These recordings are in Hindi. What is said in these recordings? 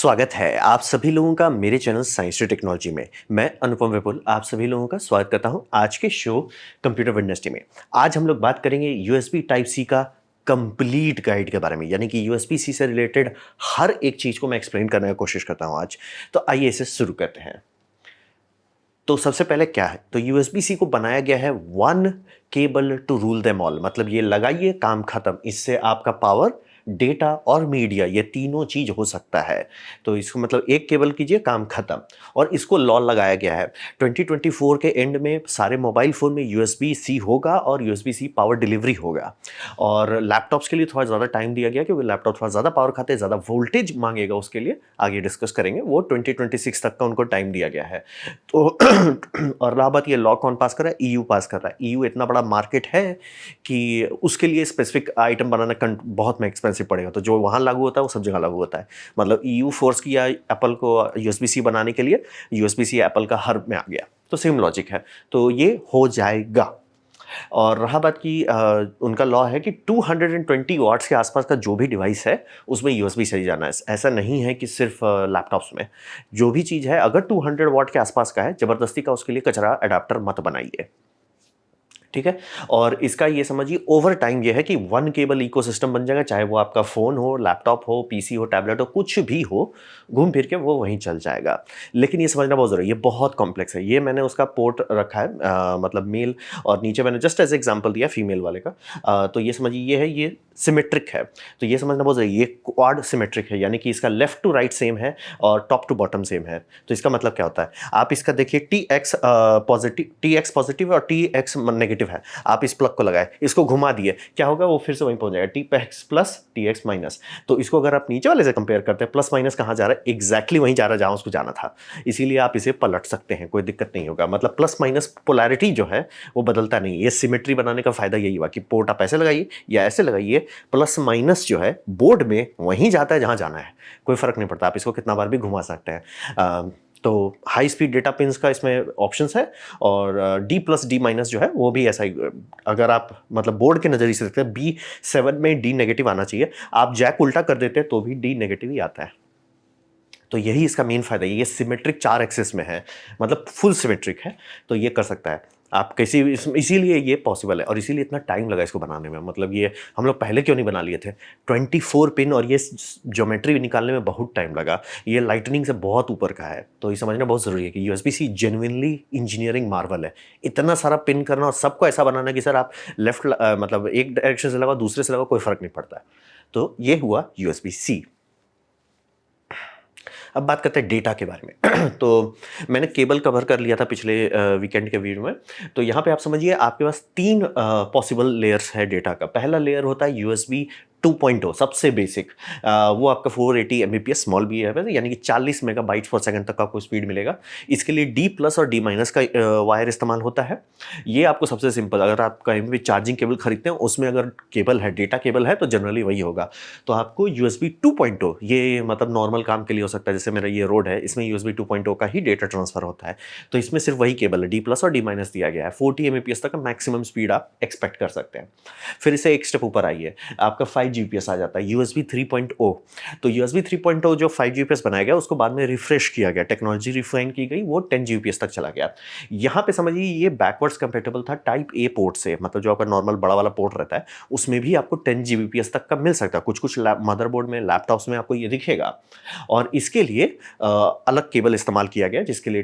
स्वागत है आप सभी लोगों का मेरे चैनल साइंस टू टेक्नोलॉजी में। मैं अनुपम विपुल आप सभी लोगों का स्वागत करता हूं आज के शो कंप्यूटर वेडनेसडे में। आज हम लोग बात करेंगे यूएसबी टाइप सी का कंप्लीट गाइड के बारे में, यानी कि यूएसबी सी से रिलेटेड हर एक चीज़ को मैं एक्सप्लेन करने की कोशिश करता हूं आज। तो आइए इसे शुरू करते हैं। तो सबसे पहले क्या है, तो यूएसबी सी को बनाया गया है one cable to rule them all, मतलब ये लगाइए काम खत्म। इससे आपका पावर, डेटा और मीडिया ये तीनों चीज हो सकता है। तो इसको मतलब एक केबल कीजिए काम खत्म। और इसको लॉ लगाया गया है 2024 के एंड में सारे मोबाइल फोन में यूएसबी सी होगा और यूएसबी सी पावर डिलीवरी होगा। और लैपटॉप्स के लिए थोड़ा ज़्यादा टाइम दिया गया क्योंकि लैपटॉप थोड़ा ज़्यादा पावर खाते हैं, ज़्यादा वोल्टेज मांगेगा, उसके लिए आगे डिस्कस करेंगे। वो 2026 तक का उनको टाइम दिया गया है। तो और रहा बात, ये लॉ कौन पास कर रहा है? ईयू पास कर रहा है। ईयू इतना बड़ा मार्केट है कि उसके लिए स्पेसिफिक आइटम बनाना बहुत में एक्सपेंसिव पड़ेगा। तो जो वहाँ लागू होता है वो सब जगह लागू होता है। मतलब ईयू फोर्स किया एप्पल को यूएसबी सी बनाने के लिए, यूएसबी सी एप्पल का हर में आ गया। तो सेम लॉजिक है, तो ये हो जाएगा। और रहा बात की उनका लॉ है कि 220 वाट्स के आसपास का जो भी डिवाइस है उसमें यूएसबी से ही जाना है। ऐसा नहीं है कि सिर्फ लैपटॉप्स में। जो भी चीज़ है अगर 200 वाट के आसपास का है, ज़बरदस्ती का उसके लिए कचरा अडाप्टर मत बनाइए, ठीक है। और इसका ये समझिए ओवर टाइम ये है कि वन केबल इकोसिस्टम बन जाएगा, चाहे वो आपका फ़ोन हो, लैपटॉप हो, पीसी हो, टैबलेट हो, कुछ भी हो, घूम फिर के वो वहीं चल जाएगा। लेकिन ये समझना बहुत ज़रूरी है, ये बहुत कॉम्प्लेक्स है। ये मैंने उसका पोर्ट रखा है मतलब मेल, और नीचे मैंने जस्ट एज एग्जाम्पल दिया फीमेल वाले का। तो ये समझिए ये है, ये सिमेट्रिक है। तो ये समझना बहुत ज़रूरी है, ये क्वाड सिमेट्रिक है, यानी कि इसका लेफ्ट टू राइट सेम है और टॉप टू बॉटम सेम है। तो इसका मतलब क्या होता है, आप इसका देखिए टी एक्स पॉजिटिव और टी एक्स नेगेटिव है। आप इस प्लग को लगाए, इसको घुमा दिए, क्या होगा, वो फिर से वहीं पहुंच जाएगा, T x plus T x minus. तो इसको अगर आप नीचे वाले से कंपेयर करते हैं, प्लस माइनस कहाँ जा रहा है, एग्जैक्टली वहीं जा रहा है जहाँ उसको जाना था। इसीलिए आप इसे पलट सकते हैं, कोई दिक्कत नहीं होगा। मतलब प्लस माइनस पोलैरिटी जो है वो बदलता नहीं। ये सिमेट्री बनाने का फायदा यही हुआ कि पोर्ट आप ऐसे लगाइए या ऐसे लगाइए, प्लस माइनस जो है बोर्ड में वहीं जाता है जहां जाना है, कोई फर्क नहीं पड़ता। आप इसको कितना बार भी घुमा सकते हैं। तो हाई स्पीड डेटा पिंस का इसमें ऑप्शंस है। और डी प्लस डी माइनस जो है वो भी ऐसा ही, अगर आप मतलब बोर्ड के नज़रिए से देखते हैं, B7 में डी नेगेटिव आना चाहिए, आप जैक उल्टा कर देते हैं तो भी डी नेगेटिव ही आता है। तो यही इसका मेन फायदा है, ये सिमेट्रिक 4 एक्सिस में है, मतलब फुल सिमेट्रिक है। तो ये कर सकता है आप कैसी, इसीलिए ये पॉसिबल है और इसीलिए इतना टाइम लगा इसको बनाने में। मतलब ये हम लोग पहले क्यों नहीं बना लिए थे? 24 पिन और ये ज्योमेट्री निकालने में बहुत टाइम लगा। ये लाइटनिंग से बहुत ऊपर का है। तो ये समझना बहुत ज़रूरी है कि USB C genuinely engineering marvel है। इतना सारा पिन करना और सबको ऐसा बनाना कि सर आप लेफ्ट मतलब एक डायरेक्शन से लगाओ, दूसरे से लगाओ, कोई फर्क नहीं पड़ता है। तो ये हुआ यूएसबी सी। अब बात करते हैं डेटा के बारे में। तो मैंने केबल कवर कर लिया था पिछले वीकेंड के वीडियो में। तो यहाँ पे आप समझिए आपके पास तीन पॉसिबल लेयर्स है डेटा का। पहला लेयर होता है यूएसबी 2.0, सबसे बेसिक। वो आपका 480 Mbps स्मॉल भी है, यानी कि 40 मेगाबाइट पर सेकंड तक का आपको स्पीड मिलेगा। इसके लिए डी प्लस और डी माइनस का वायर इस्तेमाल होता है। ये आपको सबसे सिंपल, अगर आप कहीं भी चार्जिंग केबल खरीदते हैं उसमें अगर केबल है, डेटा केबल है, तो जनरली वही होगा। तो आपको USB 2.0, ये मतलब नॉर्मल काम के लिए हो सकता है, जैसे मेरा ये रोड है, इसमें USB 2.0 का ही डेटा ट्रांसफर होता है। तो इसमें सिर्फ वही केबल है, डी प्लस और डी माइनस दिया गया है। 40 Mbps तक का मैक्सिमम स्पीड आप एक्सपेक्ट कर सकते हैं। फिर इसे एक स्टेप ऊपर आइए, आपका 5 Gbps आ जाता है, USB 3.0। तो USB 3.0 जो 5 Gbps बनाया गया उसको बाद में रिफ्रेश किया गया, टेक्नोलॉजी रिफाइन की गई, वो 10 Gbps तक चला गया। यहाँ पे समझिए ये बैकवर्ड्स कंपेटेबल था टाइप ए पोर्ट से, मतलब जो आपका नॉर्मल बड़ा वाला पोर्ट रहता है उसमें भी आपको 10 Gbps तक का मिल सकता है। कुछ कुछ मदरबोर्ड में, लैपटॉप्स में आपको ये दिखेगा। और इसके लिए अलग केबल इस्तेमाल किया गया जिसके लिए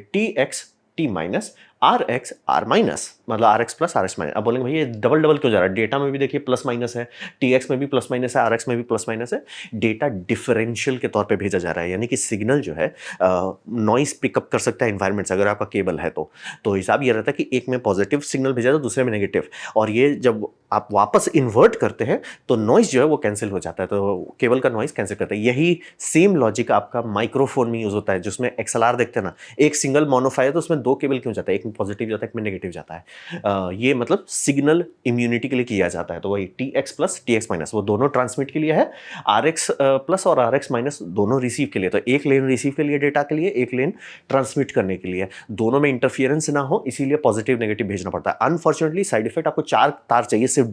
T minus, R X R minus, मतलब R X plus R X minus. अब बोलेंगे भैया डबल डबल क्यों जा रहा है? डेटा में भी देखिए प्लस माइनस है, टी एक्स में भी प्लस माइनस है, आर एक्स में भी प्लस माइनस है। डेटा डिफरेंशियल के तौर पे भेजा जा रहा है, यानी कि सिग्नल जो है नॉइस पिकअप कर सकता है इन्वायरमेंट से, अगर आपका केबल है तो हिसाब ये रहता है कि एक में पॉजिटिव सिग्नल भेजा तो दूसरे में नेगेटिव। और ये जब आप वापस इन्वर्ट करते हैं तो नॉइस जो है वो कैंसिल हो जाता है, तो केबल का नॉइस कैंसिल करता है। यही सेम लॉजिक आपका माइक्रोफोन में यूज होता है, जिसमें XLR देखते हैं ना, एक सिंगल मोनोफाई है तो उसमें दो केबल क्यों जाता है, एक में पॉजिटिव जाता है एक में नेगेटिव जाता है। ये मतलब सिग्नल इम्यूनिटी के लिए किया जाता है। तो वही TX प्लस TX माइनस वो दोनों ट्रांसमिट के लिए है, RX प्लस और RX माइनस दोनों रिसीव के लिए। तो एक लेन रिसीव के लिए डेटा के लिए, एक लेन ट्रांसमिट करने के लिए, दोनों में इंटरफियरेंस ना हो, इसीलिए पॉजिटिव नेगेटिव भेजना पड़ता है। अनफॉर्चुनेटली साइड इफेक्ट, आपको चार तार चाहिए, सिर्फ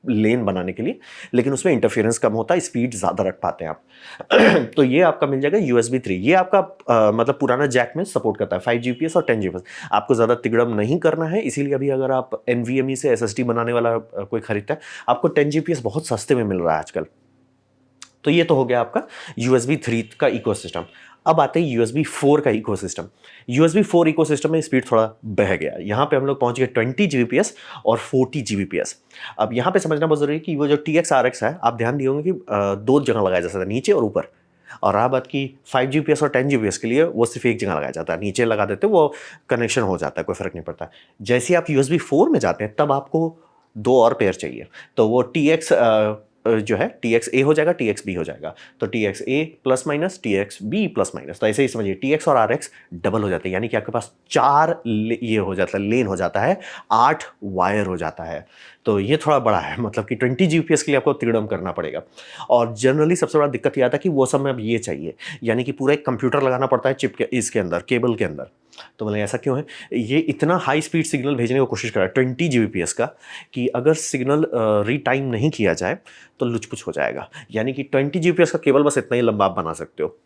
लेन बनाने के लिए, लेकिन उसमें इंटरफेरेंस कम होता है, स्पीड ज़्यादा रख पाते हैं आप। तो ये आपका मिल जाएगा USB 3। ये आपका मतलब पुराना जैक में सपोर्ट करता है 5 GPS और 10 GPS। आपको ज़्यादा तिगड़म नहीं करना है, इसीलिए अभी अगर आप NVMe से SSD बनाने वाला कोई खरीदता है, आपको 10 GPS बहुत सस्ते में मिल रहा है आजकल। तो ये तो हो गया आपका USB 3 का इकोसिस्टम। अब आते हैं USB 4 का इकोसिस्टम। USB 4 इकोसिस्टम में स्पीड थोड़ा बह गया। यहाँ पे हम लोग पहुंच गए 20 Gbps और 40 Gbps। अब यहाँ पे समझना बहुत जरूरी है कि वो जो TX RX है, आप ध्यान दिए होंगे कि दो जगह लगाया जा सकता है, नीचे और ऊपर। और रहा बात की 5 Gbps और 10 Gbps के लिए, वो सिर्फ एक जगह लगाया जाता है, नीचे लगा देते वो कनेक्शन हो जाता है, कोई फर्क नहीं पड़ता। जैसे आप USB 4 में जाते हैं तब आपको दो और पेयर चाहिए, तो वो TX जो है TX A हो जाएगा, TX B हो जाएगा। तो TX A plus minus, TX B plus minus. तो ऐसे ही समझिए TX और RX डबल हो जाते हैं, यानी कि आपके पास 4 ये हो जाता है, लेन हो जाता है, 8 वायर हो जाता है। तो ये थोड़ा बड़ा है, मतलब कि 20 Gbps के लिए आपको तिगड़म करना पड़ेगा। और जनरली सबसे बड़ा दिक्कत यह आता है कि वो सब में अब ये चाहिए, यानी कि पूरा एक कंप्यूटर लगाना पड़ता है चिप के इसके अंदर, केबल के अंदर। तो मतलब ऐसा क्यों है? ये इतना हाई स्पीड सिग्नल भेजने की कोशिश कर रहा है 20 Gbps का, कि अगर सिग्नल रीटाइम नहीं किया जाए तो लुचपुच हो जाएगा। यानी कि 20 Gbps का केबल बस इतना ही लंबा आप बना सकते हो।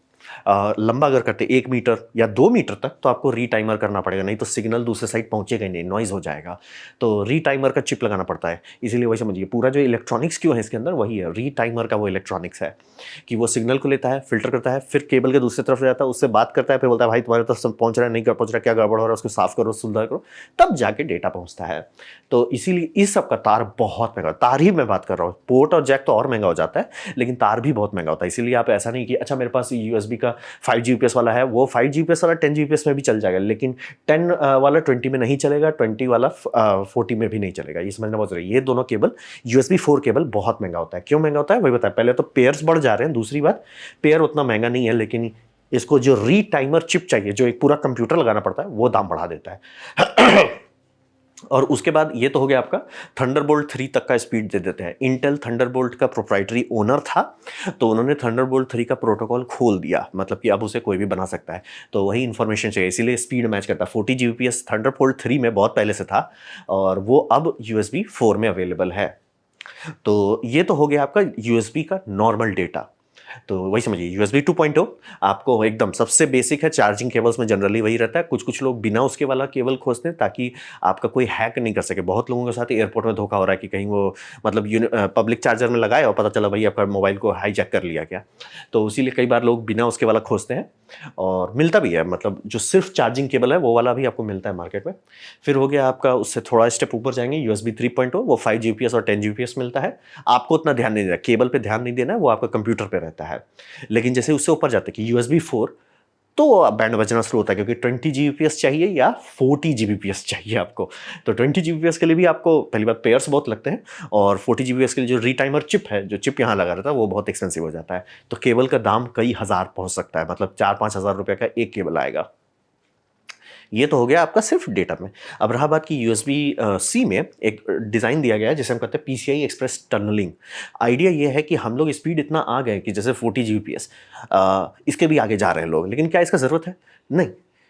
लंबा अगर करते 1 मीटर या 2 मीटर तक तो आपको रीटाइमर करना पड़ेगा, नहीं तो सिग्नल दूसरे साइड पहुंचेगा ही नहीं, नॉइज हो जाएगा। तो रीटाइमर का चिप लगाना पड़ता है। इसीलिए वही समझिए, पूरा जो इलेक्ट्रॉनिक्स क्यों है इसके अंदर, वही है रीटाइमर का वो इलेक्ट्रॉनिक्स है, कि वो सिग्नल को लेता है, फिल्टर करता है, फिर केबल के दूसरी तरफ जाता है, उससे बात करता है, फिर बोलता है भाई तुम्हारे तरफ सब पहुंच रहा है, नहीं पहुंच रहा, क्या गड़बड़ हो रहा है, उसको साफ करो, सुधार करो, तब जाके डेटा पहुंचता है। तो इसीलिए इस सब का तार बहुत महंगा, तार ही मैं बात कर रहा हूँ, पोर्ट और जैक तो और महंगा हो जाता है, लेकिन तार भी बहुत महंगा होता है। इसीलिए आप ऐसा नहीं कि अच्छा मेरे पास USB का 5 Gbps वाला है, वो 5 Gbps वाला 10 Gbps में भी चल जाएगा, लेकिन 10 वाला 20 में नहीं चलेगा, 20 वाला 40 में भी नहीं चलेगा। ये समझना बहुत जरूरी है। ये दोनों केबल USB 4 केबल बहुत महंगा होता है। क्यों महंगा होता है वही बताया, पहले तो पेयर्स बढ़ जा रहे हैं, दूसरी बात पेयर उतना महंगा नहीं है, लेकिन इसको जो रीटाइमर चिप चाहिए, जो एक पूरा कंप्यूटर लगाना पड़ता है, वो दाम बढ़ा देता है। और उसके बाद ये तो हो गया आपका थंडरबोल्ट 3 तक का स्पीड दे देते हैं। इंटेल थंडरबोल्ट का प्रोप्राइटरी ओनर था, तो उन्होंने थंडरबोल्ट 3 का प्रोटोकॉल खोल दिया, मतलब कि अब उसे कोई भी बना सकता है। तो वही इंफॉर्मेशन चाहिए, इसीलिए स्पीड मैच करता है। 40 Gbps थंडरबोल्ट 3 में बहुत पहले से था, और वो अब USB 4 में अवेलेबल है। तो ये तो हो गया आपका USB का नॉर्मल डेटा। तो वही समझिए USB 2.0 आपको एकदम सबसे बेसिक है। चार्जिंग केबल्स में जनरली वही रहता है। कुछ कुछ लोग बिना उसके वाला केबल खोजते हैं ताकि आपका कोई हैक नहीं कर सके। बहुत लोगों के साथ एयरपोर्ट में धोखा हो रहा है कि कहीं वो मतलब पब्लिक चार्जर में लगाए और पता चला भाई आपका मोबाइल को हाईजैक कर लिया क्या। तो इसीलिए कई बार लोग बिना उसके वाला खोजते हैं, और मिलता भी है, मतलब जो सिर्फ चार्जिंग केबल है वो वाला भी आपको मिलता है मार्केट में। फिर हो गया आपका, उससे थोड़ा स्टेप ऊपर जाएंगे, USB 3.0, वो 5 Gbps और 10 Gbps मिलता है। आपको उतना ध्यान नहीं देना, केबल पे ध्यान नहीं देना है, वो आपका कंप्यूटर पे रहता है। लेकिन जैसे उससे ऊपर जाते हैं कि USB 4, तो बैंड बजना शुरू होता है, क्योंकि 20 Gbps चाहिए या 40 Gbps चाहिए आपको। तो 20 Gbps के लिए भी आपको पहली बात पेयर्स बहुत लगते हैं, और 40 Gbps के लिए जो रीटाइमर चिप है, जो चिप यहाँ लगा रहता है, वो बहुत एक्सपेंसिव हो जाता है। तो केबल का दाम कई हज़ार पहुँच सकता है, मतलब 4-5 हज़ार रुपये का एक केबल आएगा। ये तो हो गया आपका सिर्फ डेटा में। अब रहा बात कि USB C में एक डिज़ाइन दिया गया है जिसे हम कहते हैं PCI एक्सप्रेस टनलिंग। आइडिया ये है कि हम लोग स्पीड इतना आ गए कि जैसे 40 Gbps, इसके भी आगे जा रहे हैं लोग, लेकिन क्या इसका ज़रूरत है? नहीं,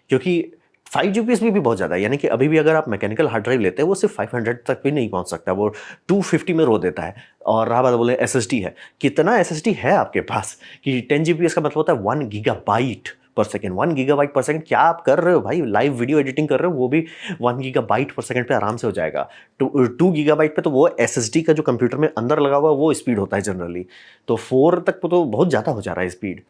क्योंकि 5 Gbps भी बहुत ज़्यादा है। यानी कि अभी भी अगर आप मैकेनिकल हार्ड ड्राइव लेते हैं, वो सिर्फ 500 तक भी नहीं पहुंच सकता, वो 250 में रो देता है। और रहा बात बोले SSD है, कितना SSD है आपके पास कि 10 Gbps का मतलब होता है 1 गीगाबाइट पर सेकेंड। 1 गीगाबाइट पर सेकेंड क्या आप कर रहे हो भाई? लाइव वीडियो एडिटिंग कर रहे हो, वो भी 1 गीगाबाइट पर सेकेंड पे आराम से हो जाएगा। 2 गीगाबाइट पे तो वो SSD का जो कंप्यूटर में अंदर लगा हुआ वो स्पीड होता है जनरली। तो 4 तक तो बहुत ज़्यादा हो जा रहा है स्पीड।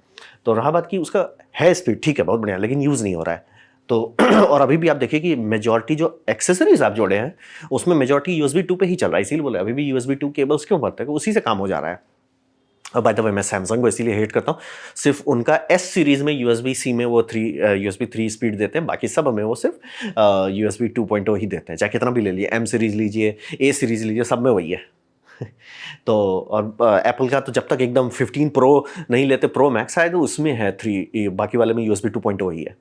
तो रहा बात कि उसका है स्पीड, ठीक है, बहुत बढ़िया, लेकिन यूज़ नहीं हो रहा है। तो और अभी भी आप देखिए कि मेजॉरिटी जो एक्सेसरीज आप जोड़े हैं उसमें मेजॉरिटी USB 2 पे ही चल रहा है। इसीलिए बोले अभी भी USB 2 केबल्स क्यों बढ़ते हैं, उसी से काम हो जा रहा है। अब बाय द वे मैं सैमसंग को इसीलिए हेट करता हूँ, सिर्फ उनका S सीरीज में USB C में वो USB 3 स्पीड देते हैं, बाकी सब में वो सिर्फ USB 2.0 ही देते हैं। चाहे कितना भी ले लीजिए, M सीरीज लीजिए, A सीरीज लीजिए, सब में वही है। तो और एप्पल का तो जब तक एकदम 15 प्रो नहीं लेते, प्रो मैक्स आए तो उसमें है 3, बाकी वाले में USB 2.0 ही है।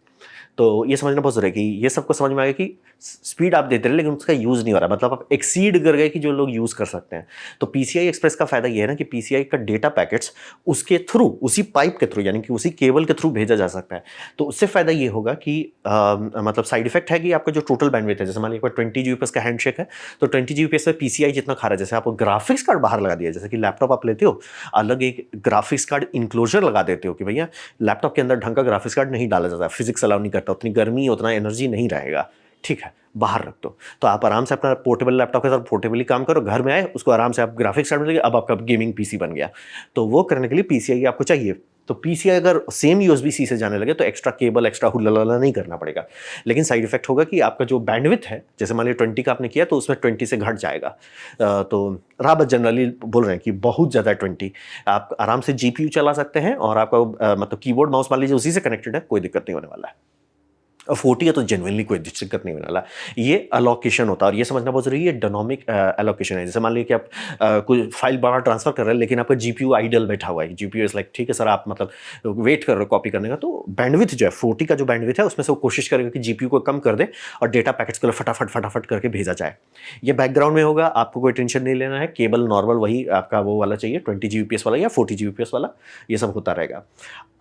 तो ये समझना बहुत ज़रूरी है कि ये सबको समझ में आएगा कि स्पीड आप देते रहे लेकिन उसका यूज़ नहीं हो रहा, मतलब आप एक्सीड कर गए कि जो लोग यूज़ कर सकते हैं। तो पीसीआई एक्सप्रेस का फ़ायदा ये है ना कि पीसीआई का डेटा पैकेट्स उसके थ्रू, उसी पाइप के थ्रू, यानी कि उसी केबल के थ्रू भेजा जा सकता है। तो उससे फ़ायदा ये होगा कि मतलब साइड इफेक्ट है कि आपका जो टोटल बैंडविड्थ है, जैसे मान लीजिए 20 जीबीपीएस का हैंडशेक है, तो 20 जीबीपीएस में पीसीआई जितना खा रहा है, जैसे आप ग्राफिक्स कार्ड बाहर लगा दिया, जैसे कि लैपटॉप आप लेते हो, अलग एक ग्राफिक्स कार्ड इंक्लोजर लगा देते हो कि भैया लैपटॉप के अंदर ढंग का ग्राफिक्स कार्ड नहीं डाला जाता, फिजिक्स अलाउ नहीं करता, उतनी गर्मी उतना एनर्जी नहीं रहेगा, ठीक है, बाहर रख दो। तो आप आराम से अपना पोर्टेबल लैपटॉप के साथ पोर्टेबली काम करो, घर में आए उसको आराम से आप ग्राफिक्स कार्ड में लगे, अब आपका गेमिंग पीसी बन गया। तो वो करने के लिए पीसीआई आपको चाहिए। तो पीसीआई अगर सेम यूएसबी सी से जाने लगे तो एक्स्ट्रा केबल, एक्स्ट्रा हुल्लला नहीं करना पड़ेगा। लेकिन साइड इफेक्ट होगा कि आपका जो बैंडविड्थ है, जैसे मान लीजिए 20 का आपने किया तो उसमें 20 से घट जाएगा। तो राबत जनरली बोल रहे हैं कि बहुत ज़्यादा 20, आप आराम से जीपीयू चला सकते हैं और आपका मतलब कीबोर्ड माउस मान लीजिए उसी से कनेक्टेड है, कोई दिक्कत नहीं होने वाला है। और 40 है तो जेनुइनली कोई दिक्कत नहीं होने वाला। ये अलोकेशन होता है और ये समझना बहुत जरूरी है, डायनामिक एलोकेशन है। जैसे मान लीजिए कि आप कोई फाइल बड़ा ट्रांसफर कर रहे हैं लेकिन आपका जीपीयू आइडल बैठा हुआ है, जीपीयू इज लाइक ठीक है सर, आप मतलब वेट कर रहे हो कॉपी करने का, तो बैंडविड्थ जो है 40 का जो बैंडविड्थ है उसमें से वो कोशिश करेगा कि जीपीयू को कम कर दे और डेटा पैकेट्स को फटाफट फटाफट करके भेजा जाए। ये बैकग्राउंड में होगा, आपको कोई टेंशन नहीं लेना है। केबल नॉर्मल वही आपका वो वाला चाहिए, 20 जीबीपीएस वाला या 40 जीबीपीएस वाला, ये सब होता रहेगा।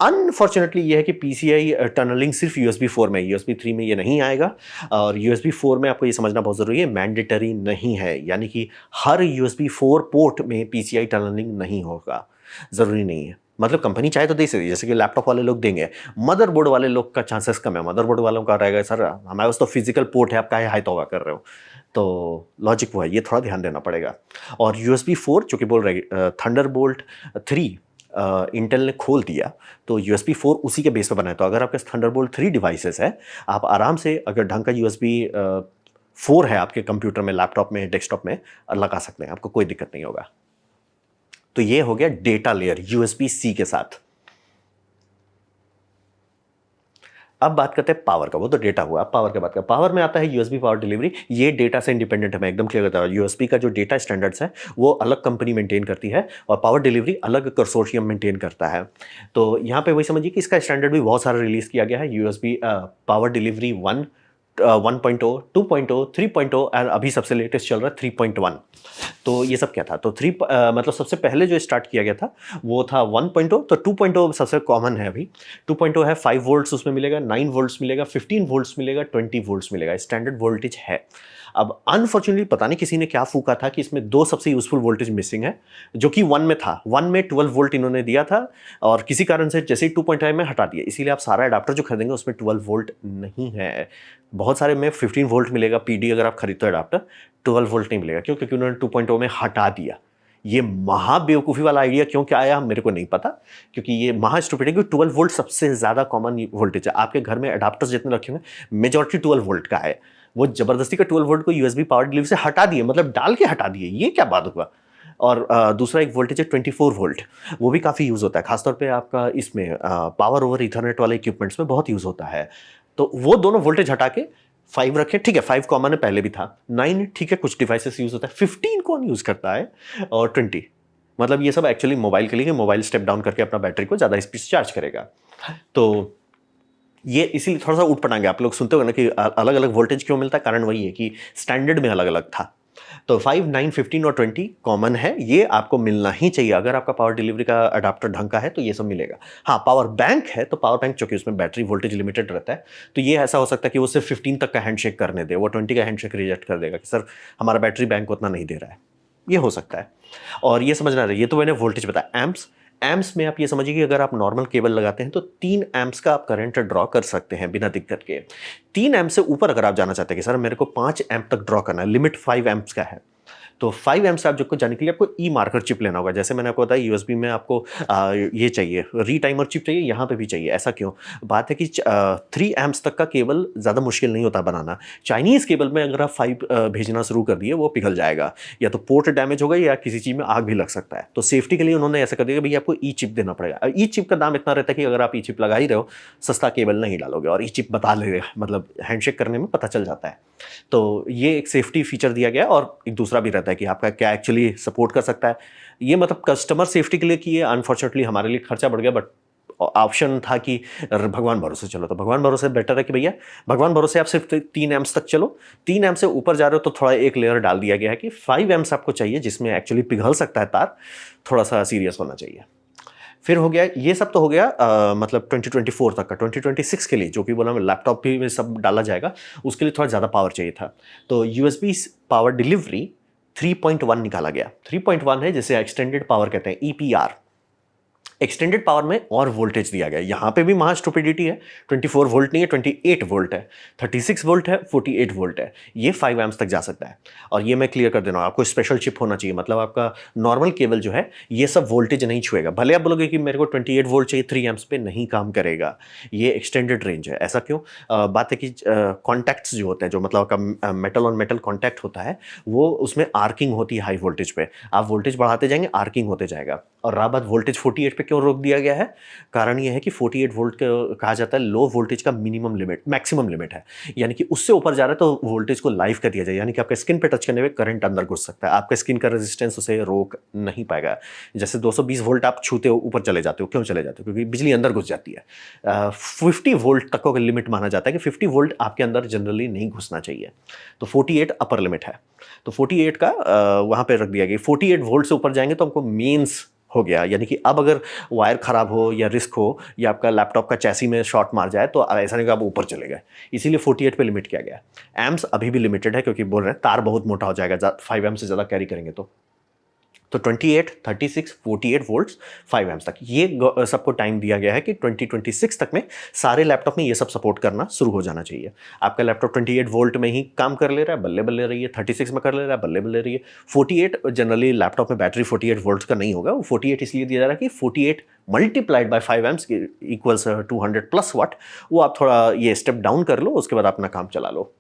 अनफॉर्चुनेटली ये है कि पीसीआई टनलिंग सिर्फ यूएसबी 4 में, यूएसबी 3 में ये नहीं आएगा। और यूएसबी 4 में आपको ये समझना बहुत ज़रूरी है, मैंडेटरी नहीं है, यानी कि हर यूएसबी 4 पोर्ट में पीसीआई टनलिंग नहीं होगा, ज़रूरी नहीं है। मतलब कंपनी चाहे तो दे सकती है, जैसे कि लैपटॉप वाले लोग देंगे, मदरबोर्ड वाले लोग का चांसेस कम है। मदरबोर्ड वालों का रहेगा सर हमारे पास तो फिजिकल पोर्ट है, आप काहे हाय तौबा कर रहे हो। तो लॉजिक वो है, ये थोड़ा ध्यान देना पड़ेगा। और यूएसबी 4 जो कि बोल रहे थंडरबोल्ट 3 इंटेल ने खोल दिया, तो यूएसबी 4 उसी के बेस पे बना है। तो अगर आपके थंडरबोल्ट 3 डिवाइसेस है, आप आराम से अगर ढंग का यूएसबी 4 है आपके कंप्यूटर में, लैपटॉप में, डेस्कटॉप में लगा सकते हैं, आपको कोई दिक्कत नहीं होगा। तो ये हो गया डेटा लेयर यूएसबी सी के साथ। अब बात करते हैं पावर का, वो तो डेटा हुआ, अब पावर की बात करें। पावर में आता है यूएसबी पावर डिलीवरी, ये डेटा से इंडिपेंडेंट है, मैं एकदम क्लियर करता हूं। यूएसबी का जो डेटा स्टैंडर्ड्स है वो अलग कंपनी मेंटेन करती है और पावर डिलीवरी अलग कंसोर्शियम मेंटेन करता है। तो यहाँ पे वही समझिए कि इसका स्टैंडर्ड भी बहुत सारा रिलीज किया गया है, यूएसबी पावर डिलीवरी 1.0, 2.0, 3.0 और अभी सबसे लेटेस्ट चल रहा है 3.1। तो ये सब क्या था, तो मतलब सबसे पहले जो स्टार्ट किया गया था वो था 1.0, तो 2.0 सबसे कॉमन है अभी। 2.0 है 5 वोल्ट्स उसमें मिलेगा, 9 वोल्ट्स मिलेगा, 15 वोल्ट्स मिलेगा, 20 वोल्ट्स मिलेगा, स्टैंडर्ड वोल्टेज है। अब अनफॉर्चुनेटली पता नहीं किसी ने क्या फूका था कि इसमें दो सबसे यूजफुल वोल्टेज मिसिंग है, जो कि 1 में था। 1 में 12 वोल्ट इन्होंने दिया था और किसी कारण से जैसे ही 2.5 में हटा दिया, इसीलिए आप सारा अडाप्टर जो खरीदेंगे उसमें 12 वोल्ट नहीं है। बहुत सारे में 15 वोल्ट मिलेगा, पीडी अगर आप खरीदते हो अडाप्टर, 12 वोल्ट नहीं मिलेगा। क्यों? क्योंकि उन्होंने 2.0 में हटा दिया। ये महा बेवकूफ़ी वाला आइडिया क्यों क्या आया मेरे को नहीं पता, क्योंकि ये महा स्टूपिड है। क्योंकि 12 वोल्ट सबसे ज़्यादा कॉमन वोल्टेज है। आपके घर में अडाप्टर्स जितने रखे होंगे मेजॉरिटी 12 वोल्ट का है। वो जबरदस्ती का 12 वोल्ट को यूएसबी पावर डिलीवरी से हटा दिए, मतलब डाल के हटा दिए, ये क्या बात हुआ। और दूसरा एक वोल्टेज है 24 वोल्ट, वो भी काफ़ी यूज़ होता है, खासतौर पे आपका इसमें पावर ओवर ईथरनेट वाले इक्विपमेंट्स में बहुत यूज़ होता है। तो वो दोनों वोल्टेज हटा के 5 रखे, ठीक है, 5 कॉमन है, पहले भी था। 9 ठीक है, कुछ डिवाइसेस यूज़ होता है। 15 कौन यूज़ करता है? और 20 मतलब ये सब एक्चुअली मोबाइल के लिए, मोबाइल स्टेप डाउन करके अपना बैटरी को ज़्यादा स्पीड से चार्ज करेगा। तो ये इसीलिए थोड़ा सा ऊट पटांगे, आप लोग सुनते हो ना कि अलग अलग वोल्टेज क्यों मिलता है, कारण वही है कि स्टैंडर्ड में अलग अलग था। तो 5, 9, 15 और 20 कॉमन है, ये आपको मिलना ही चाहिए। अगर आपका पावर डिलीवरी का अडाप्टर ढंग का है तो ये सब मिलेगा। हाँ, पावर बैंक है तो पावर बैंक चूंकि उसमें बैटरी वोल्टेज लिमिटेड रहता है, तो ये ऐसा हो सकता है कि वो सिर्फ 15 तक का हैंडशेक करने दे, वो 20 का हैंडशेक रिजेक्ट कर देगा कि सर हमारा बैटरी बैंक उतना नहीं दे रहा है, ये हो सकता है। और ये समझना रहे, ये तो मैंने वोल्टेज बताया। एम्प्स, एम्प्स में आप ये समझिए कि अगर आप नॉर्मल केबल लगाते हैं तो 3 एम्प्स का आप करंट ड्रॉ कर सकते हैं बिना दिक्कत के। 3 एम्प से ऊपर अगर आप जाना चाहते हैं कि सर मेरे को 5 एम्प तक ड्रॉ करना है, लिमिट 5 एम्प्स का है, तो 5 एम्प्स आप जो जाने के लिए आपको ई मार्कर चिप लेना होगा। जैसे मैंने आपको बताया यूएसबी में आपको ये चाहिए, रीटाइमर चिप चाहिए, यहाँ पे भी चाहिए। ऐसा क्यों? बात है कि 3 एम्प्स तक का केबल ज़्यादा मुश्किल नहीं होता बनाना। चाइनीज़ केबल में अगर आप 5 भेजना शुरू कर दिए, वो पिघल जाएगा, या तो पोर्ट डैमेज होगा या किसी चीज़ में आग भी लग सकता है। तो सेफ्टी के लिए उन्होंने ऐसा कर दिया कि भैया आपको ई चिप देना पड़ेगा। ई चिप का दाम इतना रहता है कि अगर आप ई चिप लगा ही रहे हो, सस्ता केबल नहीं डालोगे, और ई चिप बता ले, मतलब हैंडशेक करने में पता चल जाता है। तो ये एक सेफ्टी फीचर दिया गया है। और एक दूसरा भी रहता है कि आपका क्या एक्चुअली सपोर्ट कर सकता है। ये मतलब कस्टमर सेफ्टी के लिए किए, अनफॉर्चुनेटली हमारे लिए खर्चा बढ़ गया, बट ऑप्शन था कि भगवान भरोसे चलो, तो भगवान भरोसे बेटर है कि भैया भगवान भरोसे आप सिर्फ 3 एम्प्स तक चलो। 3 एम्प से ऊपर जा रहे हो तो थोड़ा एक लेयर डाल दिया गया है कि 5 एम्प्स आपको चाहिए, जिसमें एक्चुअली पिघल सकता है तार, थोड़ा सा सीरियस होना चाहिए। फिर हो गया, ये सब तो हो गया मतलब 2024 तक का। 2026 के लिए जो कि बोला मैं लैपटॉप भी में सब डाला जाएगा, उसके लिए थोड़ा ज़्यादा पावर चाहिए था, तो यूएसबी पावर डिलीवरी 3.1 निकाला गया। 3.1 है जिसे एक्सटेंडेड पावर कहते हैं, ईपीआर। एक्सटेंडेड पावर में और वोल्टेज दिया गया, यहां पे भी महा स्टुपिडिटी है। 24 वोल्ट नहीं है, 28 वोल्ट है, 36 वोल्ट है, 48 वोल्ट है, ये 5 एम्प्स तक जा सकता है। और ये मैं क्लियर कर दे रहा हूं, आपको स्पेशल चिप होना चाहिए, मतलब आपका नॉर्मल केबल जो है ये सब वोल्टेज नहीं छुएगा। भले आप बोलोगे कि मेरे को 28 वोल्ट चाहिए 3 एम्प्स पे, नहीं काम करेगा, ये एक्सटेंडेड रेंज है। ऐसा क्यों? बात है कि कॉन्टैक्ट्स जो होते हैं, जो मतलब आपका मेटल ऑन मेटल कॉन्टैक्ट होता है, वो उसमें आर्किंग होती है हाई वोल्टेज पे। आप वोल्टेज बढ़ाते जाएंगे, आर्किंग होते जाएगा। और रहा बात वोल्टेज 48 पे क्यों रोक दिया गया है, कारण यह है कि 48 वोल्ट कहा जाता है लो वोल्टेज का मिनिमम लिमिट, मैक्सिमम लिमिट है, यानी कि उससे ऊपर जा रहा है तो वोल्टेज को लाइव कर दिया जाए, यानी कि आपके स्किन पे टच करने में करंट अंदर घुस सकता है, आपका स्किन का रेजिस्टेंस उसे रोक नहीं पाएगा। जैसे 220 वोल्ट आप छूते हो ऊपर चले जाते हो, क्यों चले जाते हो? क्योंकि बिजली अंदर घुस जाती है। 50 वोल्ट तक का लिमिट माना जाता है कि 50 वोल्ट आपके अंदर जनरली नहीं घुसना चाहिए, तो 48 अपर लिमिट है। तो 48 का वहां पे रख दिया गया। 48 वोल्ट से ऊपर जाएंगे तो हमको मेंस हो गया, यानी कि अब अगर वायर खराब हो या रिस्क हो या आपका लैपटॉप का चैसी में शॉर्ट मार जाए तो ऐसा नहीं कि आप ऊपर चले गए, इसीलिए 48 पे लिमिट किया गया। एम्प्स अभी भी लिमिटेड है, क्योंकि बोल रहे हैं तार बहुत मोटा हो जाएगा 5 एम्प से ज़्यादा कैरी करेंगे तो 28, 36, 48 वोल्ट्स 5 एम्प्स तक, ये सबको टाइम दिया गया है कि 2026 तक में सारे लैपटॉप में ये सब सपोर्ट करना शुरू हो जाना चाहिए। आपका लैपटॉप 28 वोल्ट में ही काम कर ले रहा है, बल्ले बल्ले रही है, 36 में कर ले रहा है, बल्ले बल्ले रही है। 48 जनरली लैपटॉप में बैटरी 48 वोल्ट का नहीं होगा, वो 48 इसलिए दिया जा रहा है कि 48 multiplied by 5 amps equals 200 plus what, वो आप थोड़ा ये स्टेप डाउन कर लो, उसके बाद अपना काम चला लो।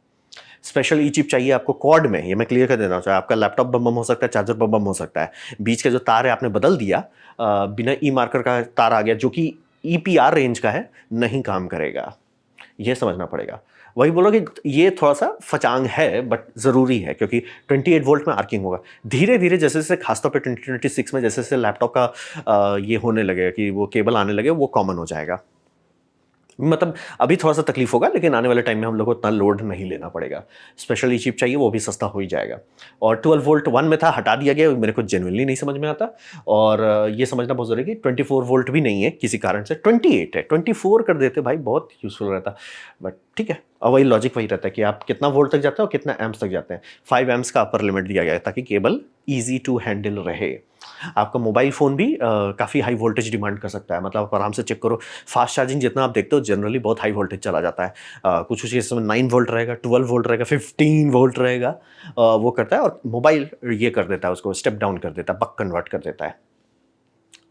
स्पेशल ई चिप चाहिए आपको क्वाड में, ये मैं क्लियर कर देना चाहूँ, आपका लैपटॉप बम बम हो सकता है, चार्जर बम बम हो सकता है, बीच का जो तार है आपने बदल दिया, बिना ई मार्कर का तार आ गया जो कि ईपीआर रेंज का है, नहीं काम करेगा, ये समझना पड़ेगा। वही बोलो कि ये थोड़ा सा फचांग है बट ज़रूरी है, क्योंकि 28 वोल्ट में आर्किंग होगा। धीरे धीरे जैसे जैसे खासतौर पे 2026 में जैसे जैसे लैपटॉप का ये होने लगेगा कि वो केबल आने लगे, वो कॉमन हो जाएगा। मतलब अभी थोड़ा सा तकलीफ होगा, लेकिन आने वाले टाइम में हम लोग को इतना लोड नहीं लेना पड़ेगा। स्पेशली चिप चाहिए, वो भी सस्ता हो ही जाएगा। और 12 वोल्ट 1 में था, हटा दिया गया, मेरे को जेन्युइनली नहीं समझ में आता। और ये समझना बहुत जरूरी है कि 24 वोल्ट भी नहीं है किसी कारण से, 28 है, 24 कर देते भाई, बहुत यूजफुल रहता। बट ठीक है, और वही लॉजिक वही रहता है कि आप कितना वोल्ट तक जाते हो और कितना एम्प्स तक जाते हैं। 5 एम्प्स का अपर लिमिट दिया गया है ताकि केबल ईजी टू हैंडल रहे। आपका मोबाइल फ़ोन भी काफ़ी हाई वोल्टेज डिमांड कर सकता है, मतलब आप आराम से चेक करो, फास्ट चार्जिंग जितना आप देखते हो जनरली बहुत हाई वोल्टेज चला जाता है। कुछ कुछ केस में 9 वोल्ट रहेगा, 12 वोल्ट रहेगा, 15 वोल्ट रहेगा, वो करता है। और मोबाइल ये कर देता है, उसको स्टेप डाउन कर देता है, बक कन्वर्ट कर देता है।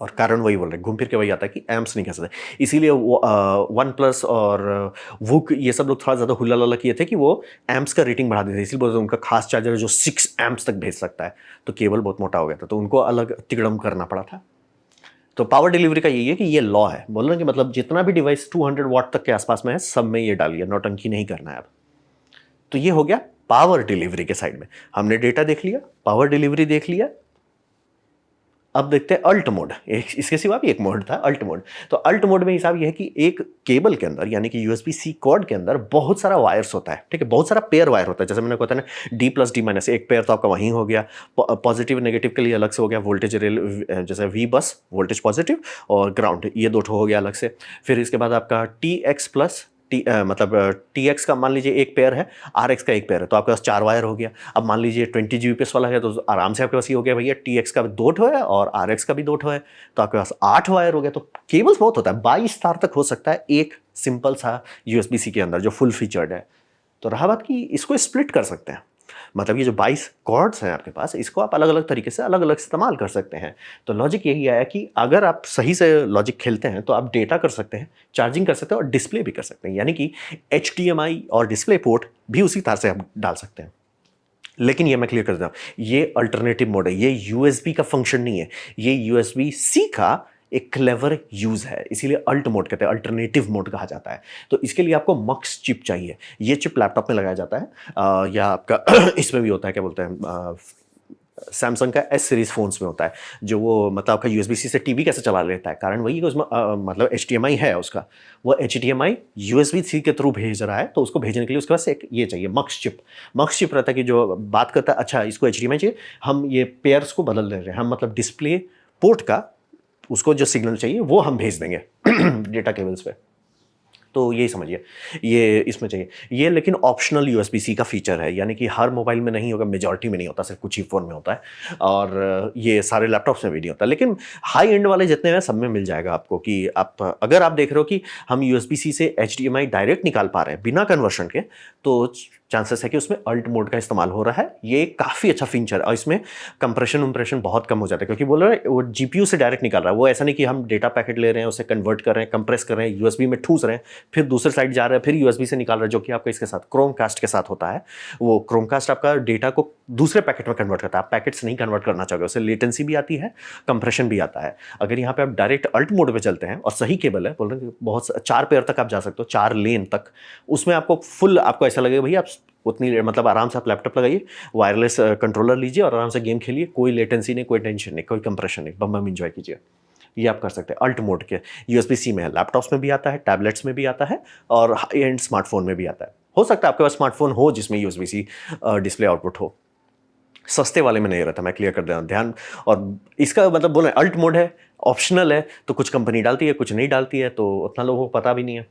और कारण वही बोल रहे हैं, घूम फिर के वही आता है कि एम्प्स नहीं कह सकते, इसीलिए वो वन प्लस और वुक ये सब लोग थोड़ा ज़्यादा हुल्ला लल्ला किए थे कि वो एम्प्स का रेटिंग बढ़ा देते थे, इसलिए बोलते उनका खास चार्जर जो 6 एम्प्स तक भेज सकता है, तो केबल बहुत मोटा हो गया था, तो उनको अलग तिगड़म करना पड़ा था। तो पावर डिलीवरी का यही है कि ये लॉ है, बोल रहे हैं कि मतलब जितना भी डिवाइस 200 वाट तक के आसपास में है, सब में ये डालिए, नौटंकी नहीं करना है अब। तो ये हो गया पावर डिलीवरी के साइड में, हमने डेटा देख लिया, पावर डिलीवरी देख लिया। अब देखते हैं अल्ट मोड, इसके सिवा भी एक मोड था अल्ट मोड। तो अल्ट मोड में हिसाब ये है कि एक केबल के अंदर, यानी कि यूएसबी सी कॉर्ड के अंदर बहुत सारा वायर्स होता है, ठीक है, बहुत सारा पेयर वायर होता है। जैसे मैंने कहा था ना, डी प्लस डी माइनस, एक पेयर तो आपका वहीं हो गया, पॉजिटिव नेगेटिव के लिए अलग से हो गया, वोल्टेज रेल जैसे वी बस वोल्टेज पॉजिटिव और ग्राउंड, ये दो हो गया अलग से। फिर इसके बाद आपका टी एक्स प्लस मतलब टी एक्स का मान लीजिए एक पेयर है, आर एक्स का एक पेयर है, तो आपके पास 4 वायर हो गया। अब मान लीजिए 20 जीबीपीएस वाला है, तो आराम से आपके पास ये हो गया भैया, टी एक्स का 2 ठो है और आर एक्स का भी 2 ठो है, तो आपके पास 8 वायर हो गया। तो केबल्स बहुत होता है, 22 तार तक हो सकता है एक सिंपल सा यूएसबी सी के अंदर जो फुल फीचर्ड है। तो रहा बात कि इसको स्प्लिट कर सकते हैं, मतलब ये जो 22 कॉर्ड्स हैं आपके पास, इसको आप अलग अलग तरीके से अलग अलग इस्तेमाल कर सकते हैं। तो लॉजिक यही आया कि अगर आप सही से लॉजिक खेलते हैं तो आप डेटा कर सकते हैं, चार्जिंग कर सकते हैं और डिस्प्ले भी कर सकते हैं, यानी कि HDMI और डिस्प्ले पोर्ट भी उसी तार से आप डाल सकते हैं। लेकिन ये मैं क्लियर कर देता हूं, ये अल्टरनेटिव मोड है, ये यूएसबी का फंक्शन नहीं है, ये यूएसबी सी का एक क्लेवर यूज है, इसीलिए अल्ट मोड कहते हैं, अल्टरनेटिव मोड कहा जाता है। तो इसके लिए आपको मक्स चिप चाहिए, ये चिप लैपटॉप में लगाया जाता है या आपका इसमें भी होता है, क्या बोलते हैं, सैमसंग का एस सीरीज फ़ोन्स में होता है, जो वो मतलब आपका यूएसबी-सी से टीवी कैसे चला लेता है, कारण वही है कि उसमें मतलब एचडीएमआई है उसका, वो एचडीएमआई यूएसबी-सी के थ्रू भेज रहा है, तो उसको भेजने के लिए उसके पास एक ये चाहिए मक्स चिप। मक्स चिप रहता है कि जो बात करता है, अच्छा इसको एचडीएमआई चाहिए, हम ये पेयर्स को बदल दे रहे हैं, हम मतलब डिस्प्ले पोर्ट का उसको जो सिग्नल चाहिए वो हम भेज देंगे डेटा केबल्स पे। तो यही समझिए, ये इसमें चाहिए ये, लेकिन ऑप्शनल यूएसबी सी का फीचर है, यानी कि हर मोबाइल में नहीं होगा, मेजॉरिटी में नहीं होता, सिर्फ कुछ ही फ़ोन में होता है, और ये सारे लैपटॉप्स में भी नहीं होता, लेकिन हाई एंड वाले जितने हैं सब में मिल जाएगा आपको। कि आप अगर आप देख रहे हो कि हम यूएसबी सी से एचडीएमआई डायरेक्ट निकाल पा रहे हैं बिना कन्वर्शन के, तो चांसेस है कि उसमें अल्ट मोड का इस्तेमाल हो रहा है। ये काफ़ी अच्छा फीचर है, और इसमें कंप्रेशन वम्प्रेशन बहुत कम हो जाता है, क्योंकि बोल रहे हैं वो जीपीयू से डायरेक्ट निकाल रहा है, वो ऐसा नहीं कि हम डेटा पैकेट ले रहे हैं, उसे कन्वर्ट कर रहे हैं, कंप्रेस कर रहे हैं, यूएसबी में ठूस रहे हैं, फिर दूसरे साइड जा रहे हैं, फिर यूएसबी से निकाल रहे हैं, जो कि आपका इसके साथ क्रोमकास्ट के साथ होता है। वो क्रोमकास्ट आपका डेटा को दूसरे पैकेट में कन्वर्ट करता है, आप पैकेट्स नहीं कन्वर्ट करना चाहोगे, उससे लेटेंसी भी आती है, कंप्रेशन भी आता है। अगर यहाँ पे आप डायरेक्ट अल्ट मोड पे चलते हैं और सही केबल है, बोल रहे हैं बहुत 4 पेयर तक आप जा सकते हो, 4 लेन तक, उसमें आपको फुल, आपको ऐसा लगेगा भैया आप उतनी मतलब आराम से आप लैपटॉप लगाइए, वायरलेस कंट्रोलर लीजिए और आराम से गेम खेलिए, कोई लेटेंसी नहीं, कोई टेंशन नहीं, कोई कंप्रेशन नहीं, बम बम एंजॉय कीजिए। ये आप कर सकते हैं अल्ट मोड के। यूएसबी सी में है, लैपटॉप्स में भी आता है, टैबलेट्स में भी आता है, और हाई एंड स्मार्टफोन में भी आता है। हो सकता है आपके पास स्मार्टफोन हो जिसमें यूएसबी सी डिस्प्ले आउटपुट हो, सस्ते वाले में नहीं रहता, मैं क्लियर कर दे रहा हूँ ध्यान। और इसका मतलब बोल रहे हैं अल्ट मोड है, ऑप्शनल है, तो कुछ कंपनी डालती है, कुछ नहीं डालती है, तो उतना लोगों को पता भी नहीं है।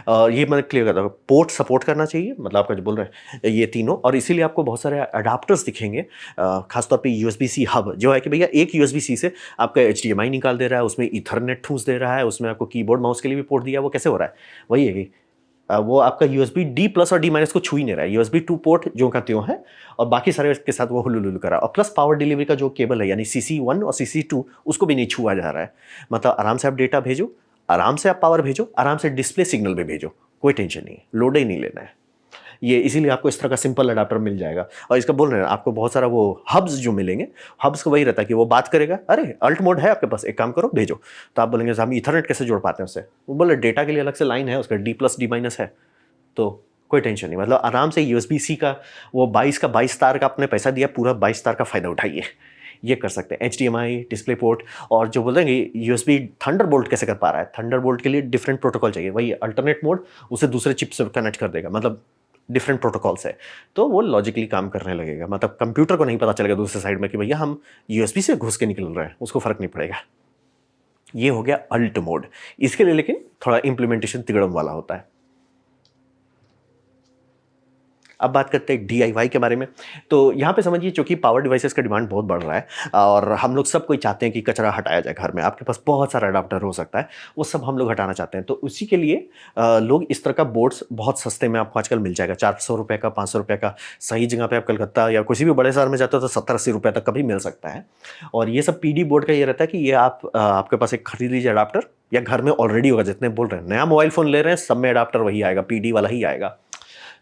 ये मैं क्लियर करता हूँ, पोर्ट सपोर्ट करना चाहिए, मतलब आपका जो बोल रहे हैं ये तीनों, और इसीलिए आपको बहुत सारे अडाप्टर्स दिखेंगे, खासतौर पे यूएसबी सी हब, जो है कि भैया एक यूएसबी सी से आपका एचडीएमआई निकाल दे रहा है, उसमें ईथरनेट ठूस दे रहा है, उसमें आपको कीबोर्ड माउस के लिए भी पोर्ट दिया है, वो कैसे हो रहा है? वही है कि वो आपका यूएसबी डी प्लस और डी माइनस को छू ही नहीं रहा है, यूएसबी 2 पोर्ट जो का त्यों है, और बाकी सारे के साथ वो हुलुलुलु कर रहा है, और प्लस पावर डिलीवरी का जो केबल है यानी CC1 और CC2 उसको भी नहीं छुआ जा रहा है। मतलब आराम से आप डेटा भेजो, आराम से आप पावर भेजो, आराम से डिस्प्ले सिग्नल भी भेजो, कोई टेंशन नहीं है, लोड ही नहीं लेना है। ये इसीलिए आपको इस तरह का सिंपल अडाप्टर मिल जाएगा। और इसका बोल रहे हैं आपको बहुत सारा वो हब्स जो मिलेंगे, हब्स का वही रहता है कि वो बात करेगा, अरे अल्ट मोड है आपके पास, एक काम करो भेजो, तो आप बोलेंगे हम ईथरनेट कैसे जोड़ पाते हैं उससे, वो बोले डेटा के लिए अलग से लाइन है, उसका डी प्लस डी माइनस है, तो कोई टेंशन नहीं। मतलब आराम से यूएसबी सी का वो 22 का 22 तार का आपने पैसा दिया, पूरा 22 तार का फायदा उठाइए, ये कर सकते हैं। एचडीएमआई डिस्प्ले पोर्ट, और जो बोल रहे हैं यूएसबी थंडरबोल्ट कैसे कर पा रहा है, थंडरबोल्ट के लिए डिफरेंट प्रोटोकॉल चाहिए, वही अल्टरनेट मोड उसे दूसरे चिप से कनेक्ट कर देगा, मतलब डिफरेंट प्रोटोकॉल्स है, तो वो लॉजिकली काम करने लगेगा। मतलब कंप्यूटर को नहीं पता चलेगा दूसरे साइड में कि भैया हम यूएसबी से घुस के निकल रहे हैं, उसको फर्क नहीं पड़ेगा। ये हो गया अल्ट मोड। इसके लिए लेकिन थोड़ा इंप्लीमेंटेशन तिगड़म वाला होता है। अब बात करते हैं DIY के बारे में। तो यहाँ पे समझिए, चूंकि पावर डिवाइसेस का डिमांड बहुत बढ़ रहा है और हम लोग सब कोई चाहते हैं कि कचरा हटाया जाए घर में, आपके पास बहुत सारा अडाप्टर हो सकता है, वो सब हम लोग हटाना चाहते हैं, तो उसी के लिए लोग इस तरह का बोर्ड्स बहुत सस्ते में आपको आजकल मिल जाएगा, 400 रुपये का, 500 रुपये का, सही जगह पे आप कलकत्ता या किसी भी बड़े शहर में जाते हो तो 70-80 रुपये तक का भी मिल सकता है। और ये सब PD बोर्ड का ये रहता है कि ये आप आपके पास एक खरीद लीजिए अडाप्टर, या घर में ऑलरेडी होगा, जितने बोल रहे हैं नया मोबाइल फ़ोन ले रहे हैं सब में अडाप्टर वही आएगा, PD वाला ही आएगा।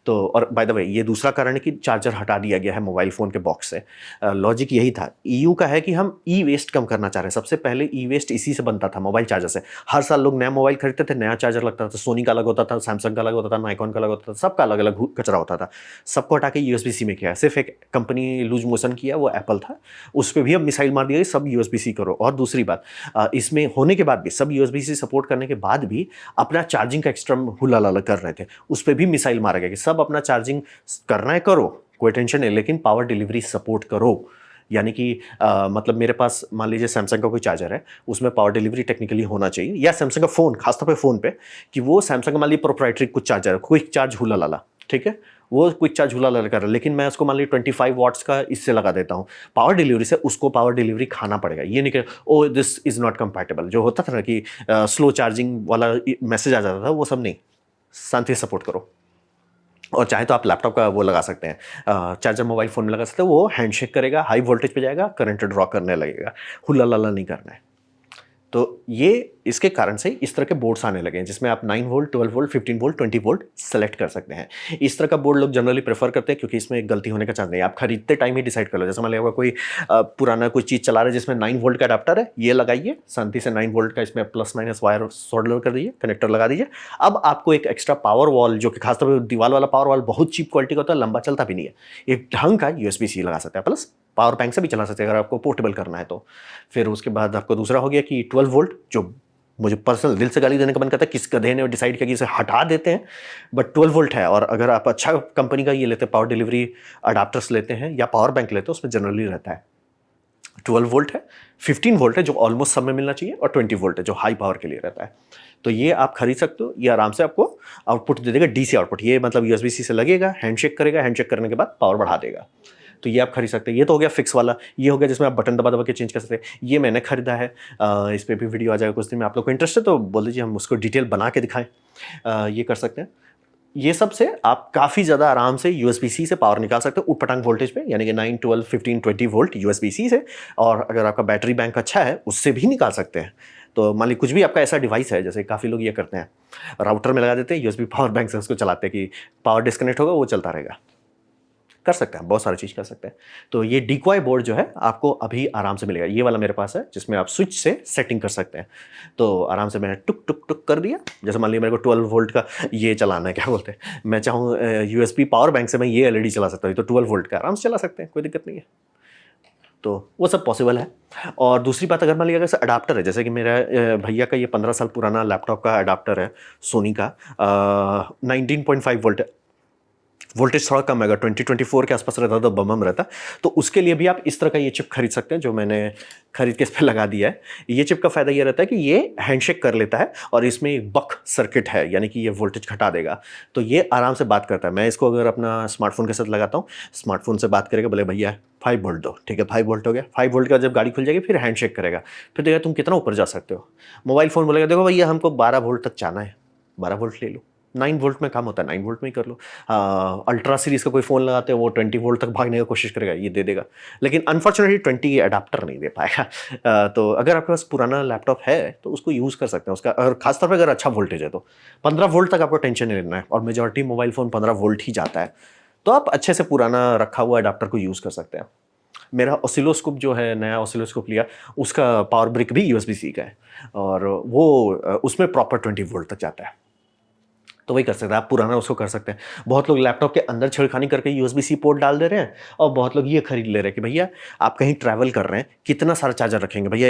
तो और बाय द वे ये दूसरा कारण है कि चार्जर हटा दिया गया है मोबाइल फ़ोन के बॉक्स से। लॉजिक यही था, EU का है कि हम ई वेस्ट कम करना चाह रहे हैं। सबसे पहले ई वेस्ट इसी से बनता था, मोबाइल चार्जर से। हर साल लोग नया मोबाइल खरीदते थे, नया चार्जर लगता था, सोनी का अलग होता था, सैमसंग का अलग होता था, नाइकॉन का अलग होता था, सबका अलग अलग कचरा होता था। सबको हटा के USB-C में किया, सिर्फ एक कंपनी लूज मोशन किया, वो एप्पल था, उस पर भी अब मिसाइल मार दिया कि सब USB-C करो। और दूसरी बात, इसमें होने के बाद भी, सब USB-C सपोर्ट करने के बाद भी अपना चार्जिंग का एक्स्ट्रा हुला लाला कर रहे थे, उस पर भी मिसाइल मारा गया कि सब अपना चार्जिंग करना है करो, कोई टेंशन नहीं, लेकिन पावर डिलीवरी सपोर्ट करो। यानी कि मतलब मेरे पास मान लीजिए सैमसंग का कोई चार्जर है, उसमें पावर डिलीवरी टेक्निकली होना चाहिए, या सैमसंग का फ़ोन, खासतौर पे फ़ोन पे, कि वो सैमसंग का मान लीजिए प्रोप्राइटरी कुछ चार्जर है, क्विक चार्ज हुला लाला, ठीक है, वो क्विक चार्ज हुला लाला कर रहा है, लेकिन मैं उसको मान लीजिए 25 वाट्स का इससे लगा देता हूँ पावर डिलीवरी से, उसको पावर डिलीवरी खाना पड़ेगा। ये नहीं कि ओ दिस इज़ नॉट कंपैटिबल, जो होता था ना कि स्लो चार्जिंग वाला मैसेज आ जाता था, वो सब नहीं, शांति से सपोर्ट करो। और चाहे तो आप लैपटॉप का वो लगा सकते हैं, चार्जर मोबाइल फ़ोन में लगा सकते हैं, वो हैंडशेक करेगा, हाई वोल्टेज पे जाएगा, करंट ड्रॉ करने लगेगा, हुला लाला नहीं करना है। तो ये इसके कारण से इस तरह के बोर्ड्स आने लगे हैं जिसमें आप 9 volt, 12 volt, 15 volt, 20 volt select कर सकते हैं। इस तरह का बोर्ड लोग जनरली प्रेफर करते हैं क्योंकि इसमें गलती होने का चांस नहीं है। आप खरीदते टाइम ही डिसाइड कर लो, जैसे मान लिया कोई पुराना कोई चीज़ चला रहा है जिसमें 9 वोल्ट का अडाप्टर है, ये लगाइए शांति से 9 वोल्ट का, इसमें प्लस माइनस वायर सोल्डर कर दीजिए, कनेक्टर लगा दीजिए। अब आपको एक एक्स्ट्रा पावर वॉल, जो कि खासतौर पर दीवार वाला पावर वॉल बहुत चीप क्वालिटी का होता है, लंबा चलता भी नहीं है, एक ढंग का USB-C लगा सकते हैं, प्लस पावर बैंक से भी चला सकते हैं अगर आपको पोर्टेबल करना है तो। फिर उसके बाद आपको दूसरा हो गया कि 12 वोल्ट, जो मुझे पर्सनल दिल से गाली देने का मन करता है, किस गधे ने डिसाइड किया कि इसे हटा देते हैं, बट 12 वोल्ट है। और अगर आप अच्छा कंपनी का ये लेते हैं, पावर डिलीवरी अडाप्टर्स लेते हैं या पावर बैंक लेते हैं, उसमें जनरली रहता है 12 वोल्ट है, 15 वोल्ट है जो ऑलमोस्ट सब में मिलना चाहिए, और 20 वोल्ट है जो हाई पावर के लिए रहता है। तो ये आप खरीद सकते हो, ये आराम से आपको आउटपुट दे देगा, DC आउटपुट। ये मतलब USB-C से लगेगा, हैंडशेक करेगा, हैंडशेक करने के बाद पावर बढ़ा देगा। तो ये आप खरीद सकते हैं। ये तो हो गया फिक्स वाला, ये हो गया जिसमें आप बटन दबा दबा के चेंज कर सकते हैं। ये मैंने खरीदा है, इस पर भी वीडियो आ जाएगा कुछ दिन में। आप लोग को इंटरेस्ट है तो बोल दीजिए, हम उसको डिटेल बना के दिखाएं। ये कर सकते हैं। ये सब से आप काफ़ी ज़्यादा आराम से USB-C से पावर निकाल सकते हो उटपटांग वोल्टेज पे, यानी कि 9, 12, 15, 20 वोल्ट USB-C से। और अगर आपका बैटरी बैंक अच्छा है उससे भी निकाल सकते हैं। तो मान लीजिए कुछ भी आपका ऐसा डिवाइस है, जैसे काफ़ी लोग ये करते हैं, राउटर में लगा देते हैं, USB पावर बैंक से उसको चलाते हैं कि पावर डिस्कनेक्ट होगा वो चलता रहेगा। कर सकते हैं, बहुत सारी चीज़ कर सकते हैं। तो ये डिकॉय बोर्ड जो है आपको अभी आराम से मिलेगा। ये वाला मेरे पास है जिसमें आप स्विच से सेटिंग कर सकते हैं। तो आराम से मैंने टुक टुक टुक कर दिया। जैसे मान लीजिए मेरे को 12 वोल्ट का ये चलाना है, क्या बोलते हैं, मैं चाहूँ USB पावर बैंक से मैं ये LED चला सकता हूँ, तो 12 वोल्ट का आराम से चला सकते हैं, कोई दिक्कत नहीं है। तो वो सब पॉसिबल है। और दूसरी बात, अगर मान लीजिए जैसे अडाप्टर है, जैसे कि मेरा भैया का ये 15 साल पुराना लैपटॉप का अडाप्टर है सोनी का, 19.5 वोल्ट वोल्टेज थोड़ा कम है, 20-24 के आसपास रहता तो बम रहता। तो उसके लिए भी आप इस तरह का ये चिप खरीद सकते हैं, जो मैंने खरीद के इस पर लगा दिया है। ये चिप का फ़ायदा ये रहता है कि ये हैंडशेक कर लेता है और इसमें एक बक सर्किट है, यानी कि ये वोल्टेज घटा देगा। तो ये आराम से बात करता है। मैं इसको अगर अपना स्मार्टफोन के साथ लगाता हूँ, स्मार्टफोन से बात करेगा, बोले भैया 5 वोल्ट दो, ठीक है 5 वोल्ट हो गया। 5 वोल्ट का जब गाड़ी खुल जाएगी फिर हैंडशेक करेगा, फिर देखा तुम कितना ऊपर जा सकते हो। मोबाइल फ़ोन बोलेगा देखो भैया हमको 12 वोल्ट तक जाना है, 12 वोल्ट ले लो। 9 वोल्ट में काम होता है, 9 वोल्ट में ही कर लो। अल्ट्रा सीरीज़ का कोई फ़ोन लगाते हो वो 20 वोल्ट तक भागने की कोशिश करेगा, ये दे देगा, लेकिन अनफॉर्चुनेटली 20 अडाप्टर नहीं दे पाएगा। तो अगर आपके पास पुराना लैपटॉप है तो उसको यूज़ कर सकते हैं उसका, और खासतौर पर अगर अच्छा वोल्टेज है तो 15 वोल्ट तक आपको टेंशन नहीं लेना है, और मेजॉरिटी मोबाइल फ़ोन 15 वोल्ट ही जाता है। तो आप अच्छे से पुराना रखा हुआ अडाप्टर को यूज़ कर सकते हैं। मेरा ऑसिलोस्कोप जो है, नया ऑसिलोस्कोप लिया, उसका पावर ब्रिक भी USB-C का है, और वो उसमें प्रॉपर 20 वोल्ट तक जाता है। तो वही कर सकते हैं आप, पुराना उसको कर सकते हैं। बहुत लोग लैपटॉप के अंदर छेड़खानी करके USB-C पोर्ट डाल दे रहे हैं, और बहुत लोग ये खरीद ले रहे हैं कि भैया आप कहीं ट्रैवल कर रहे हैं, कितना सारा चार्जर रखेंगे भैया।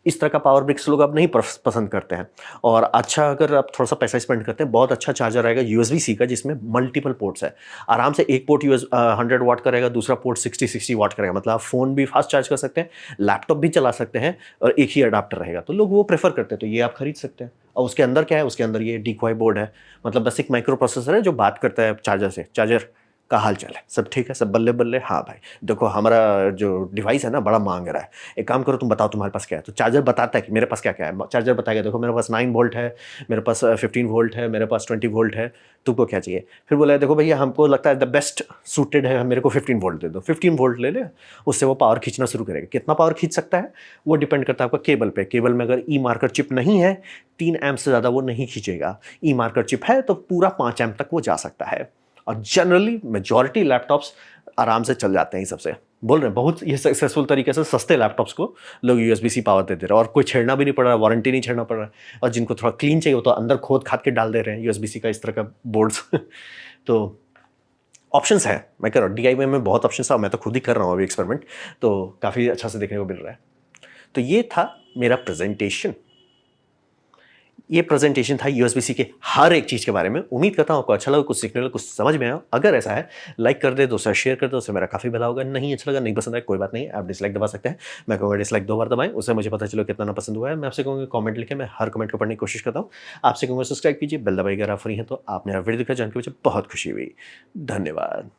इस तरह का पावर ब्रिक्स लोग अब नहीं पसंद करते हैं। और अच्छा, अगर आप थोड़ा सा पैसा स्पेंड करते हैं, बहुत अच्छा चार्जर आएगा USB-C का जिसमें मल्टीपल पोर्ट्स है। आराम से एक पोर्ट 100 वाट का रहेगा, दूसरा पोर्ट 60 वाट का रहेगा। मतलब आप फ़ोन भी फास्ट चार्ज कर सकते हैं, लैपटॉप भी चला सकते हैं, और एक ही अडाप्टर रहेगा। तो लोग वो प्रेफर करते हैं, तो ये आप खरीद सकते हैं। और उसके अंदर क्या है, उसके अंदर ये डिकॉय बोर्ड है, मतलब बस एक माइक्रो प्रोसेसर है जो बात करता है चार्जर से। चार्जर का हाल चाल है, सब ठीक है, सब बल्ले बल्ले। हाँ भाई देखो, हमारा जो डिवाइस है ना बड़ा मांग रहा है, एक काम करो तुम बताओ तुम्हारे पास क्या है। तो चार्जर बताता है कि मेरे पास क्या क्या है। चार्जर बताएगा देखो मेरे पास 9 वोल्ट है, मेरे पास 15 वोल्ट है, मेरे पास 20 वोल्ट है, तुमको क्या चाहिए। फिर बोला देखो भैया हमको लगता है द बेस्ट सूटेड है, मेरे को 15 वोल्ट दे दो। 15 वोल्ट ले ले, उससे वो पावर खींचना शुरू करेगा। कितना पावर खींच सकता है वो डिपेंड करता है आपका केबल पे। केबल में अगर ई मार्कर चिप नहीं है, 3 एम्प से ज़्यादा वो नहीं खींचेगा। ई मार्कर चिप है तो पूरा 5 एम्प तक वो जा सकता है। और जनरली मेजॉरिटी लैपटॉप्स आराम से चल जाते हैं। ही सबसे बोल रहे हैं, बहुत ये सक्सेसफुल तरीके से सस्ते लैपटॉप्स को लोग USB-C पावर दे रहे हैं, और कोई छेड़ना भी नहीं पड़ रहा, वारंटी नहीं छेड़ना पड़ रहा है। और जिनको थोड़ा क्लीन चाहिए वो तो अंदर खोद खाद के डाल दे रहे हैं USB-C का इस तरह का बोर्ड्स। तो ऑप्शंस है, मैं कह रहा हूँ DIY में बहुत ऑप्शंस है, मैं तो खुद ही कर रहा हूँ अभी एक्सपेरिमेंट, तो काफ़ी अच्छा से देखने को मिल रहा है। तो ये था मेरा प्रेजेंटेशन। ये प्रेजेंटेशन था USB-C के हर एक चीज़ के बारे में। उम्मीद करता हूँ आपको अच्छा लगा, कुछ सीखने लगा, कुछ समझ में आया। अगर ऐसा है लाइक कर दे, दोस्तों शेयर कर दे, उससे मेरा काफ़ी भला होगा। नहीं अच्छा लगा, नहीं पसंद आया, कोई बात नहीं, आप डिसलाइक दबा सकते हैं। मैं कहूँगा डिसलाइक 2 बार दबाएं, उससे मुझे पता चलो कितना ना पसंद हुआ है। मैं आपसे कहूँगा कमेंट लिखें, मैं हर कमेंट को पढ़ने की कोशिश करता हूँ। आपसे कहूँगा सब्सक्राइब कीजिए, बेल दबाइए अगर आप फ्री हैं तो। आपने वीडियो दिखा जान के मुझे बहुत खुशी हुई। धन्यवाद।